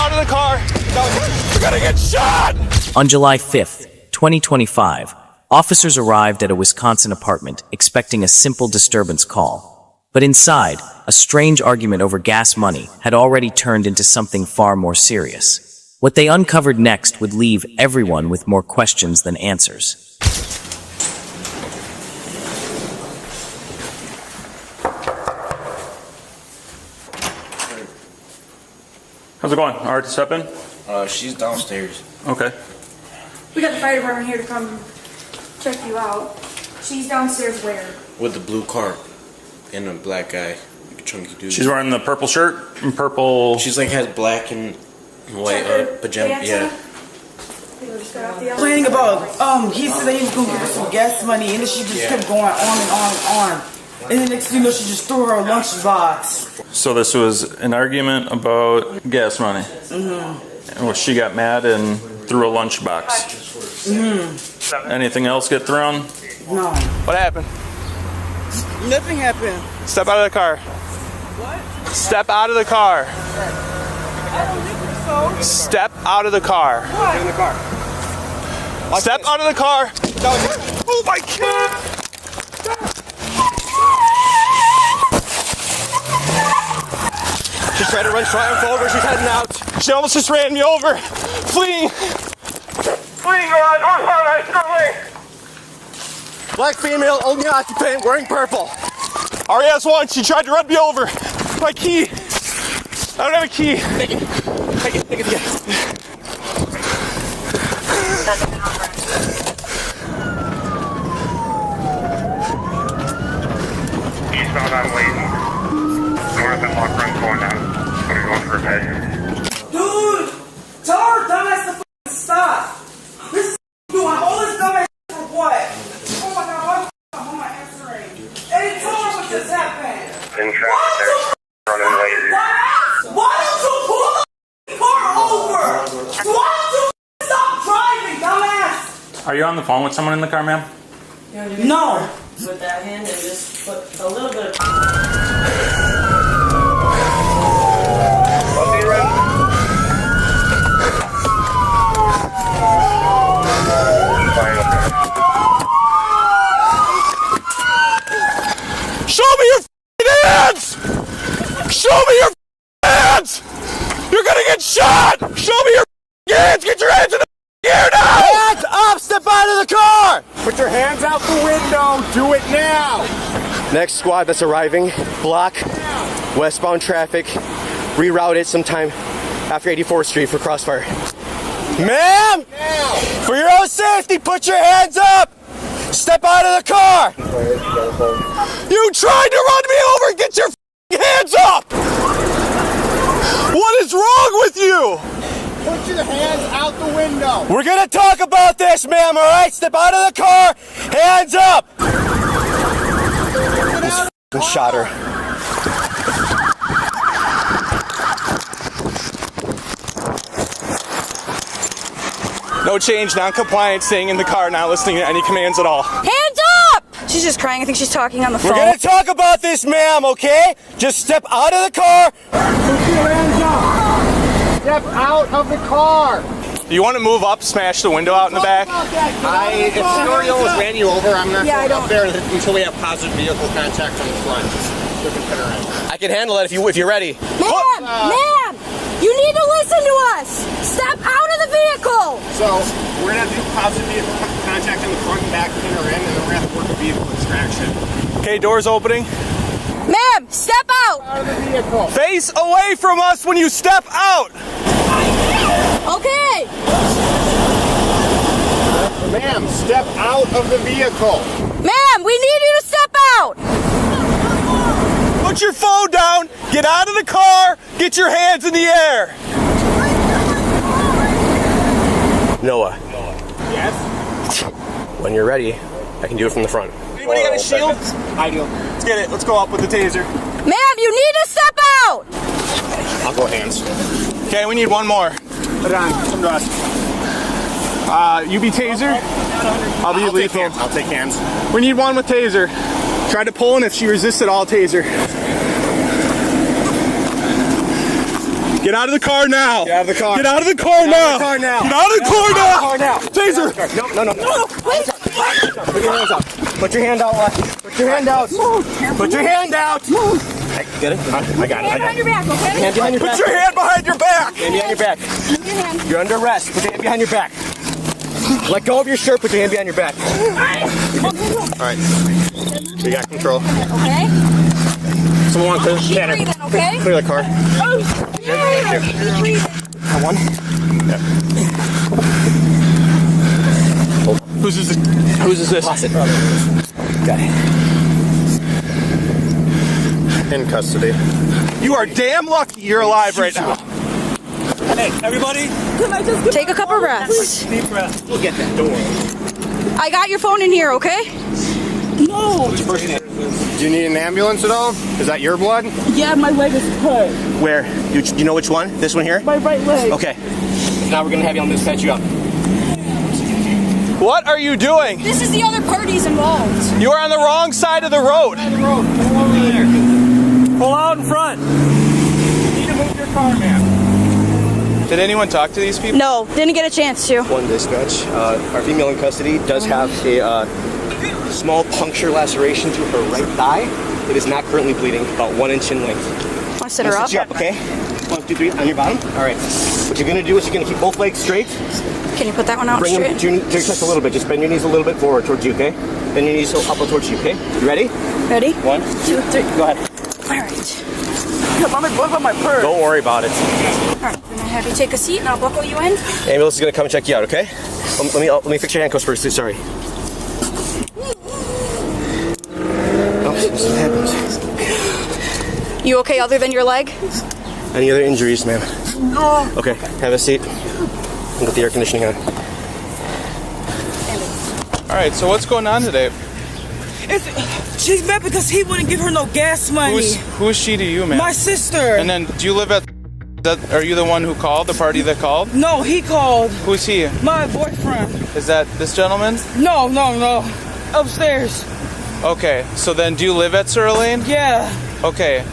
out of the car. You're gonna get shot! On July 5th, 2025, officers arrived at a Wisconsin apartment expecting a simple disturbance call. But inside, a strange argument over gas money had already turned into something far more serious. What they uncovered next would leave everyone with more questions than answers. How's it going? All right to step in? She's downstairs. Okay. We got the fire department here to come check you out. She's downstairs where? With the blue car and a black guy. Like a chunky dude. She's wearing the purple shirt and purple... She's like has black and white pajama. Yeah. Complaining about, he said that he was going to give her some gas money, and then she just kept going on and on and on. And then next thing you know, she just threw her lunchbox. So this was an argument about gas money. Mm-hmm. And she got mad and threw a lunchbox. Mm-hmm. Anything else get thrown? No. What happened? Nothing happened. Step out of the car. What? Step out of the car. I don't think so. Step out of the car. What? Get in the car. Step out of the car. Oh my God! She's trying to run triumph over. She's heading out. She almost just ran me over. Fleeing. Fleeing on. Black female, only occupant, wearing purple. RES1, she tried to run me over. My key. I don't have a key. Take it. Eastbound on Layton. North and Lock Run going down. What are you going for a pay? Dude! Tell her dumbass to f***ing stop! This is doing all this dumbass for what? Oh my God, why am I answering? Hey, tell her what just happened! In traffic there. Running lazy. Why don't you pull the car over? Why don't you stop driving, dumbass? Are you on the phone with someone in the car, ma'am? No! With that hand and just put a little bit of... Show me your hands! Show me your hands! You're gonna get shot! Show me your hands! Get your hands in the air now! Hands up! Step out of the car! Put your hands out the window! Do it now! Next squad that's arriving, block westbound traffic, reroute it sometime after 84th Street for crossfire. Ma'am! For your own safety, put your hands up! Step out of the car! You tried to run me over! Get your hands up! What is wrong with you? Put your hands out the window. We're gonna talk about this, ma'am, alright? Step out of the car, hands up! Just shot her. No change, non-compliant, staying in the car, not listening to any commands at all. Hands up! She's just crying. I think she's talking on the phone. We're gonna talk about this, ma'am, okay? Just step out of the car. Put your hands up. Step out of the car. You want to move up, smash the window out in the back? If Story almost ran you over, I'm not going up there until we have positive vehicle contact on the front. I can handle it if you're ready. Ma'am! You need to listen to us! Step out of the vehicle! So, we're going to do positive vehicle contact in the front and back, pin her in, and then we're going to have to work a vehicle extraction. Okay, doors opening. Ma'am, step out! Out of the vehicle. Face away from us when you step out! Okay! Ma'am, step out of the vehicle. Ma'am, we need you to step out! Put your phone down, get out of the car, get your hands in the air! Noah, Yes? when you're ready, I can do it from the front. Anybody got a shield? I do. Let's get it, let's go up with the taser. Ma'am, you need to step out! I'll go hands. Okay, we need one more. Put it on. Some dust. You be taser? I'll be lethal. I'll take hands. We need one with taser. Try to pull, and if she resisted, I'll taser. Get out of the car now. Get out of the car. Get out of the car now. Get out of the car now. Get out of the car now. Taser. No. Put your hands out. Put your hand out. Put your hand out. Put your hand out. Get it? I got it. Hand behind your back, okay? Hand behind your back. Put your hand behind your back. Hand behind your back. Your hand. You're under arrest. Put your hand behind your back. Let go of your shirt. Put your hand behind your back. All right. You got control. Okay? Someone want to clear Keep breathing, okay? Clear the car. Keep breathing. One. Yeah. Whose is this? Toss it. Got it. In custody. You are damn lucky you're alive right now. Hey, everybody. Take a couple breaths. Deep breath. We'll get that door. I got your phone in here, okay? No. Do you need an ambulance at all? Is that your blood? Yeah, my leg is cut. Where? You know which one? This one here? My right leg. Okay. Now we're gonna have you on this set you up. What are you doing? This is the other parties involved. You are on the wrong side of the road. Come over there. Pull out in front. You need to move your car, man. Did anyone talk to these people? No, didn't get a chance to. One dispatch. Our female in custody does have a small puncture laceration to her right thigh. It is not currently bleeding, about 1 inch in length. Want to sit her up? Sit you up, okay? 1, 2, 3, on your bottom. All right. What you're gonna do is you're gonna keep both legs straight. Can you put that one out Bring them straight? to your chest a little bit. Just bend your knees a little bit forward towards you, okay? Bend your knees up towards you, okay? You ready? Ready? 1, 2, 3. Go ahead. All right. What about my purse? Don't worry about it. All right, then I have you take a seat and I'll buckle you in. Ambulance is gonna come and check you out, okay? Let me fix your handcuffs first. Sorry. Oh, this happens. You okay other than your leg? Any other injuries, ma'am? No. Okay, have a seat. And put the air conditioning on. All right, so what's going on today? She's mad because he wouldn't give her no gas money. Who's she to you, man? My sister. And then, do you live at are you the one who called, the party that called? No, he called. Who's he? My boyfriend. Is that this gentleman? No. Upstairs. Okay, so then do you live at Escalating? Yeah. Okay.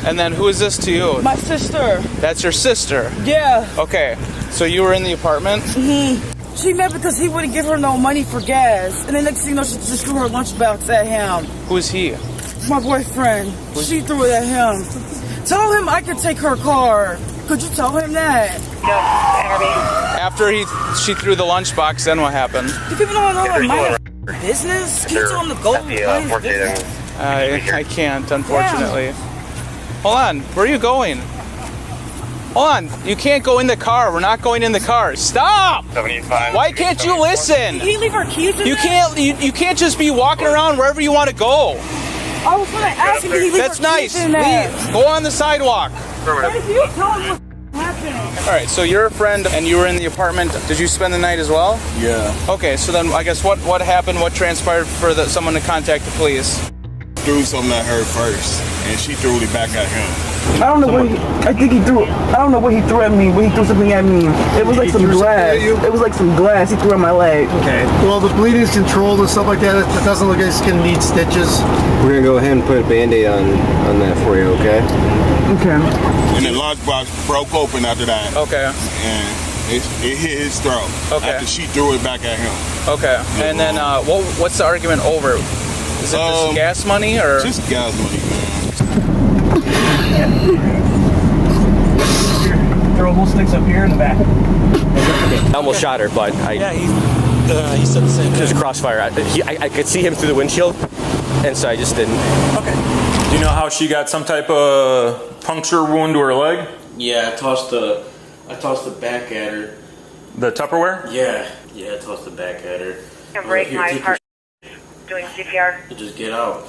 And then who is this to you? My sister. That's your sister? Yeah. Okay, so you were in the apartment? She mad because he wouldn't give her no money for gas. And then next thing you know, she just threw her lunchbox at him. Who's he? My boyfriend. She threw it at him. Tell him I could take her car. Could you tell him that? After she threw the lunchbox, then what happened? Do people don't know my business? Can you tell him to go? I can't, unfortunately. Hold on, where are you going? Hold on, you can't go in the car. We're not going in the car. Stop! 75. Why can't you listen? Can you leave her keys in You there? you can't just be walking around wherever you want to go. I was gonna ask him, can he leave That's her nice. keys in there? Leave. Go on the sidewalk. Can you tell him what's happening? All right, so you're a friend and you were in the apartment. Did you spend the night as well? Yeah. Okay, so then I guess what happened? What transpired for someone to contact the police? Threw something at her first, and she threw it back at him. I don't know what I don't know what he threw at me when he threw something at me. It was like some glass. It was like some glass he threw at my leg. Okay. Well, the bleeding's controlled and stuff like that. It doesn't look like it's gonna need stitches. We're gonna go ahead and put a Band-Aid on that for you, okay? Okay. And the lunchbox broke open after that. Okay. And it hit his throat. Okay. After she threw it back at him. Okay. And then what's the argument over? Is it just gas money or? Just gas money, man. Throw whole sticks up here in the back. I almost shot her, but He said the same. there's a crossfire. I could see him through the windshield, and so I just didn't. Okay. Do you know how she got some type of puncture wound to her leg? Yeah, I tossed the back at her. The Tupperware? Yeah, I tossed the back at her. I'm breaking my heart. Doing CPR. Just get out.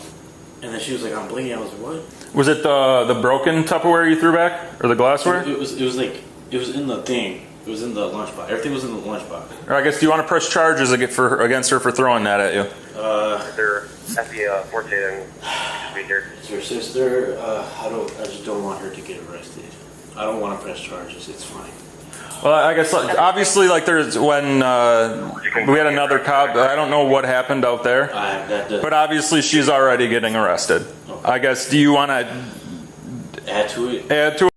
And then she was like, I'm bleeding. I was like, what? Was it the broken Tupperware you threw back? Or the glassware? It was in the thing. It was in the lunchbox. Everything was in the lunchbox. Or I guess, do you want to press charges against her for throwing that at you? They're escalated and be here. It's her sister. I just don't want her to get arrested. I don't want to press charges. It's fine. Well, I guess obviously, there's when we had another cop. I don't know what happened out there, but obviously she's already getting arrested. Okay. I guess. Do you want to add to it? Add to